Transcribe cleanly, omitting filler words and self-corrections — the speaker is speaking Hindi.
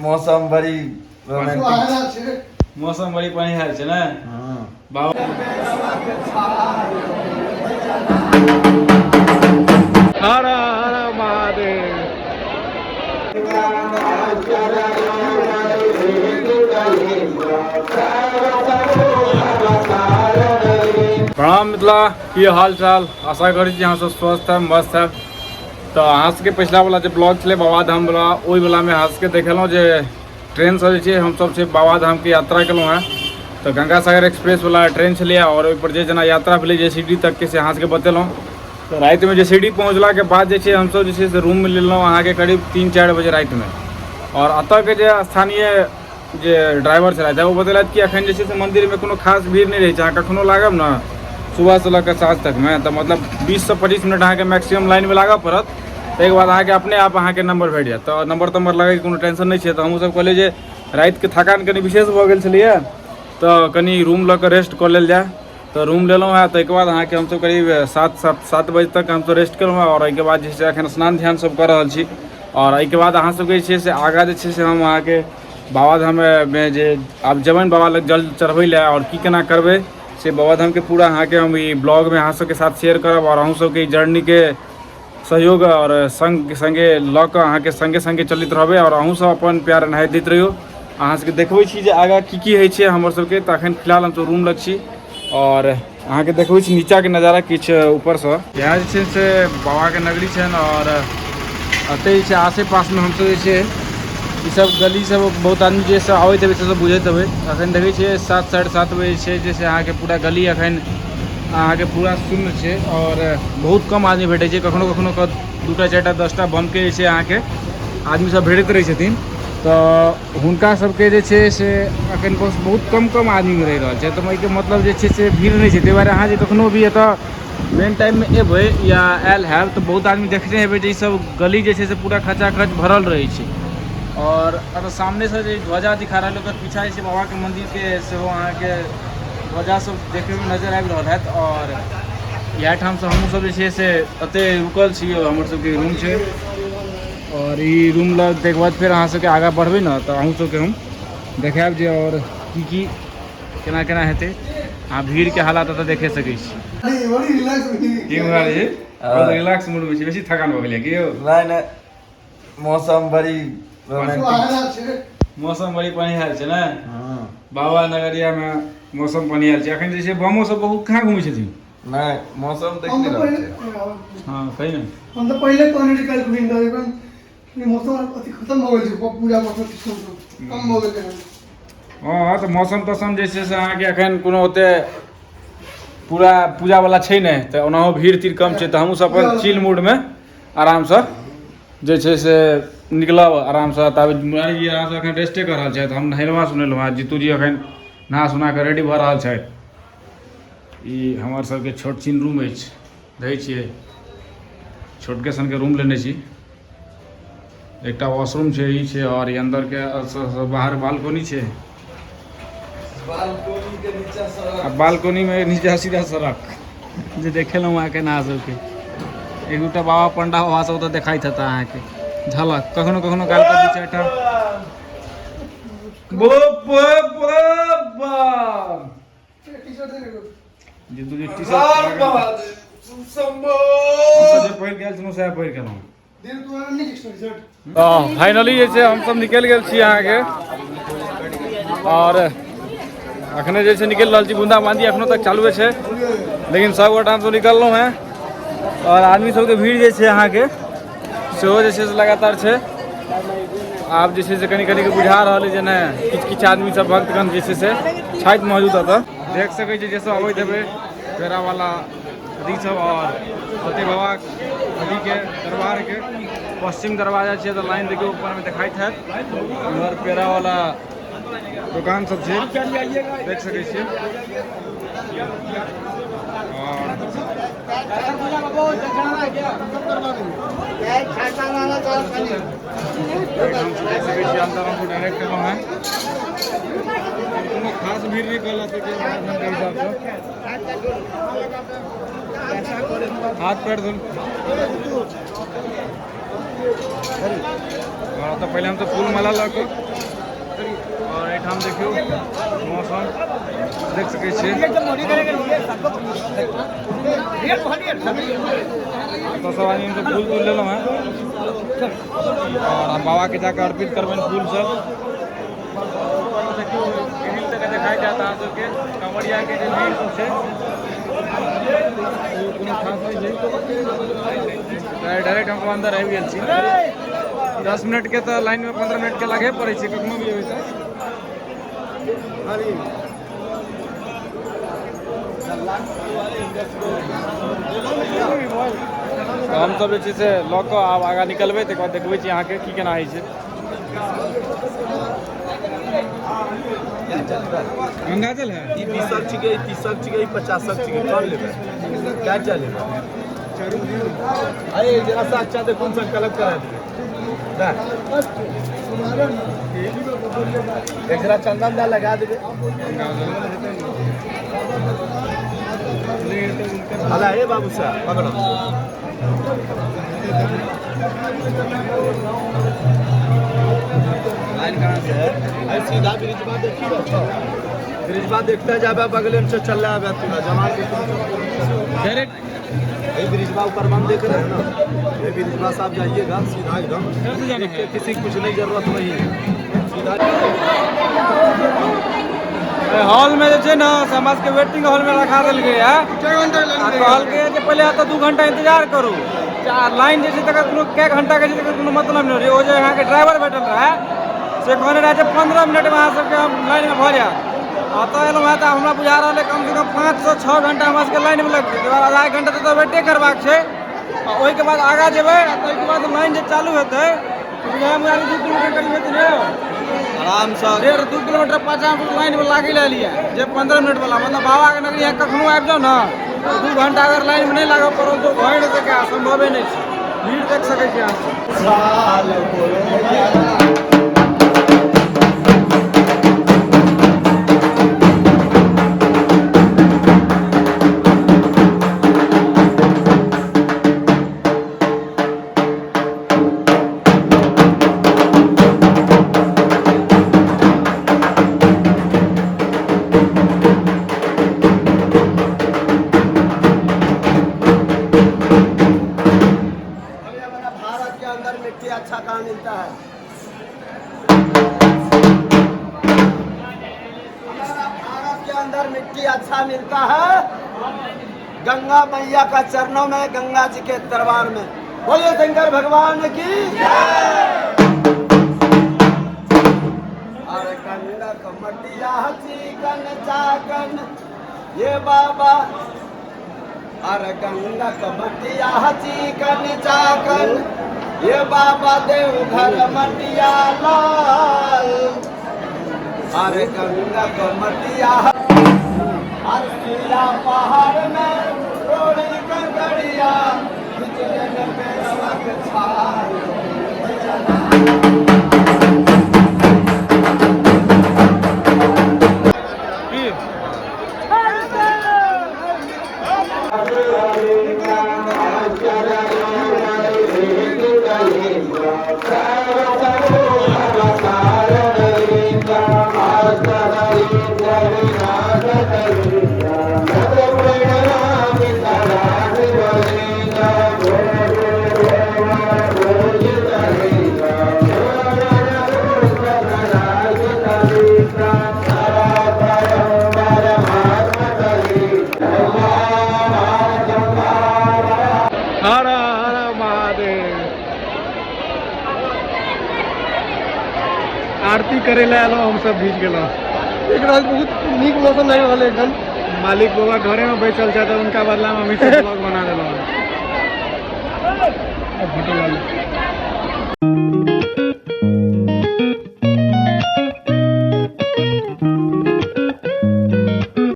मौसम बड़ी रोमांटिक मौसम बड़ी बढ़िया है ना। हाँ बाबा हर हर महादेव। प्रणाम मिथिला, की हाल चाल। आशा करी छी अहाँ सब स्वस्थ है, मस्त है। तो अहाँ सबके पिछला वाला जो ब्लॉग छे बाबाधाम वाला, ओहि वाला में अहाँ सबके देखेलहुँ जे ट्रेन से जे हम सब से बाबाधाम के यात्रा केलहुँ हैं। तो गंगा सागर एक्सप्रेस वाला ट्रेन छलिए और ओहि पर जे जना यात्रा भेलै JCD तक के से अहाँ सबके बतेलहुँ। तो रात में JCD पहुँचला के बाद जे हम सब जे से रूम में लेलहुँ अहाँ के करीब 3-4 बजे रात में। और अतः के जे स्थानीय जे ड्राइवर छलथि वो बतेलथि कि अखन जे से मंदिर में कोनो खास भीड़ नहीं रही है। अहाँ कखनो लागब ना सुबह से लऽ के साँझ तक में, तो मतलब 20 से 25 मिनट अहाँ के मैक्सिमम लाइन में लागऽ पड़त। ताहिके बाद अहाँ के अपने आप अहाँ के नंबर भेट जायत। तो नंबर तंबर लगे के कोनो टेंशन नहीं है। तो हमहूँ सब कहलिए जे रात के थकान कनी विशेष भऽ गेल छलिए, तो कनी रूम लऽ के रेस्ट कऽ लेल जाए। तो रूम लेलहुँ है। ताहिके बाद अहाँ के हमसब करीब 7 बजे तक हमसब रेस्ट केलहुँ है। और एहिके बाद जे छै एखन स्नान ध्यान सब कऽ रहल छी। और एहिके बाद अहाँ सबके जे छै से आगाँ जे छै से हम अहाँ के बाबाधाम में जे आब जेबनि बाबा लग जल चढ़बै लए और की केना करबै से बाबाधाम के पूरा अहाँ के हम ई ब्लॉग में अहाँ सबके साथ शेयर करब। और अहूँ सबके जर्नी के सहयोग और संगे लऽ कऽ अहाँ के संगे संगे चलैत रहबै। और अहूँ सब अपन प्यार एनाहि दैत रहियो। अहाँ सबके देखबै छी जे आगाँ की होइ छै हमर सबके। तऽ एखन फिलहाल हम रूम लग छी और अहाँ के देखबै छी नीचा के नज़ारा किछु ऊपर से। यहाँ जे छै से बाबा के नगरी छनि और एतै जे छै आसे पास में हमसब जे छै ई सब गली सब बहुत आदमी जे सब आबैत हेबै से सब बुझैत हेबै। अखन देखै छियै 7-7:30 बजे छै जैसे अहाँ के पूरा गली अखन अहाँ के पूरा शून्य छै। और बहुत कम आदमी भेटै छै। कखनो कखनो 2टा 4टा 10टा बमके जे छै अहाँ के आदमी सब भेटैत रहै छथिन। तो हुनका सबके जे छै से अखन बहुत कम आदमी रहि रहल छै। तो एहिके मतलब जे छै से भीड़ नहीं छै। ताहि दुआरे अहाँ जे कखनो भी एतऽ मेन टाइम में एबै या आयल हैब तो बहुत आदमी देखने हेबै जे ई सब गली जे छै से पूरा खचाखच भरल रहै छै। और अगर सामने से जो ध्वजा दिखा रहा है पीछा से बाबा के मंदिर के सेहो अहाँ के ध्वजा सब देखे में नजर आबि रहा है। और इएह ठाम से हमहूँ सब जे छै से एते रुकल छी। हमर सबके रूम छै और ई रूम लग के बाद फिर अहाँ सबके आगाँ बढ़बै ना तो अहूँ सबके हम देखायब जे और की केना केना हेतै। अहाँ भीड़ के हालात एतऽ देखे सकै छी। की हुआ रे? रिलैक्स मूड में छी, बेसी थकान भऽ गेलै कि यौ? नहीं मौसम बड़ी रोमांटिक मौसम बड़ी बढ़िया छै ना। हाँ बाबा नगरिया में मौसम बढ़िया छै। अखन जे छै बमो सब बहुत कहाँ घुमै छथिन। नहीं मौसम देख नहीं रहल छै। हाँ कही ना। हम तो पहले कहने रही कल घुमिंदा लेकिन मौसम अति खत्म हो गेल छै। पूजा मौसम कम हो गेल छै। हाँ तो मौसम तौसम जे छै से अहाँ के अखन कोनो ओते पूरा पूजा वाला छै नहीं। तो ओनाहो भीड़ तीड़ कम छै। तो हमहूँ सब अपन चिल मूड में आराम से जे छै से निकलब आराम से। तब मुरारी जी आराम से अखन रेस्टे कर रहल छथि। हम नहेलवा सुनेलहुँ हैं। जीतू जी अखन नहा सुना के रेडी भऽ रहल छथि। ई हमर सबके छोट छिन रूम अछि, देखै छियै छोटके सनके रूम लेने छी। एकटा वॉशरूम छै, ई छै और ये अंदर के बाहर बालकोनी छै। बालकोनी के नीचा सड़क। आ बालकोनी में नीचा सीधा सड़क जे देखेलहुँ अहाँ के ना सबके। एक दूटा बाबा पंडा बाबा सब तऽ देखाइत हेता अहाँ के झलक कखनो कखनो काल के 2-4टा। जीतू जी टी शर्ट जे पहिर गेल छलहुँ सएह पहिर गेलहुँ। तो फाइनली जे छै हम सब निकलि गेल छी अहाँ के। और अखने जे छै निकलि रहल छी। बूंदाबांदी एखनो तक चालू छै लेकिन सब गोटा हमसब निकललहुँ हैं। और आदमी सबके भीड़ जे छै अहाँ के सेहो जे छै से लगातार छै। आब जे छै से कनी कनी के बुझा रहल है जे नहि किछु आदमी सब भक्तगण जे छै से छथि मौजूद एतऽ। देख सकै छी जे सब अबैत हेबै पेड़ा वाला अथी सब। और ओते बाबा अथी के दरबार के पश्चिम दरवाजा छै तो लाइन देखियो ऊपर में दिखाइत है। इधर पेड़ा वाला दुकान सब छै देख सकै छियै। अंदर हमको डायरेक्ट करना है। कोनो खास भीड़ नहीं कहला के हिसाब से हाथ पैर धुल तो पहले हम तो फूल माला लगे और एठाम देखियो मौसम देख सके छियै। तो सब आदमी हम तो फूल तूल लेलहुँ हैं और हम बाबा के जाकर अर्पित करबनि फूल सब। देखियो केहन तक देखाई जाता है सबके कंवरिया के जे भीड़ सब छै कोनो खास नहीं छै। डायरेक्ट हम अंदर आबि गेल छी। 10 मिनट के तो लाइन में 15 मिनट के लगे पड़े छै कखनो भी होय छै। तो हम सब जे छै से लऽ कऽ आब आगाँ निकलबै तकर बाद देखबै छी अहाँके की केना होइ छै। गंगाजल है 20 छिकै 30 छिकै 50 छिकै कौन लेबै क्या चलेगा अरे जरा सा अच्छा देखो कौन सा कलर करा दिए एक जरा चंदन दा लगा देबे अला हे बाबू साहब पकड़ो लाइन कहाँ से है अरे सीधा ब्रिजवा देखिए ब्रिजवा देखते जाबे बगले में चल रहा है पूरा जमाल के डायरेक्ट ये ब्रिजवा ऊपर हम देख रहे हैं ना ये ब्रिजवा साहब जाइएगा सीधा एकदम किसी कुछ नहीं जरूरत नहीं है सीधा हॉल में जे ना समाज के वेटिंग हॉल में रखा देल गए है कहल के जे पहले तो 2 घंटा इंतजार करू लाइन जे तक कै घंटा के कोनो मतलब नहीं रही। वो जो यहाँ के ड्राइवर बैठल रहे से कहने रहे 15 मिनट में अहाँ सबके लाइन में भऽ जायत तो एलहुँ है तो हमरा बुझा रहा है कम से कम 5 से 6 घंटा हमरा सबके लाइन में लगतै। आधा घंटा तो वेटे करबाक छै ओहिके बाद आगाँ जेबै ताहिके बाद लाइन जे चालू हेतै 2 किलोमीटर करीब हेतै ने आराम से 1.5-2 किलोमीटर 50 मिनट लाइन में लागी लिया जे 15 मिनट वाला मतलब बाबा के नगरी यहाँ कखनो आबि जाओ ना 2 घंटा अगर लाइन में नहीं लागल पड़ल तो भऽ नहीं सके संभवे नहीं छै। भीड़ देख सकै छी अहाँ। अच्छा कहाँ मिलता है भारत के अंदर मिट्टी अच्छा मिलता है गंगा मैया का चरणों में गंगा जी के दरबार में। बोलिए शंकर भगवान की अरे गंगा कमटिया चिकन चाकन ये बाबा अरे गंगा कमटिया चिकन चाकन ये बाबा देवघर मटिया लाल अरे गंगा को मटिया अरसिया पहाड़ में रोड़ी कंकड़िया आरती करे ला एलो हम सब भीज गेलो। एक रात बहुत नीक मौसम नहीं रहल एकदम। मालिक बाबा घरे में बैठल छै तो उनका बदला में हम ब्लॉग बना देलो।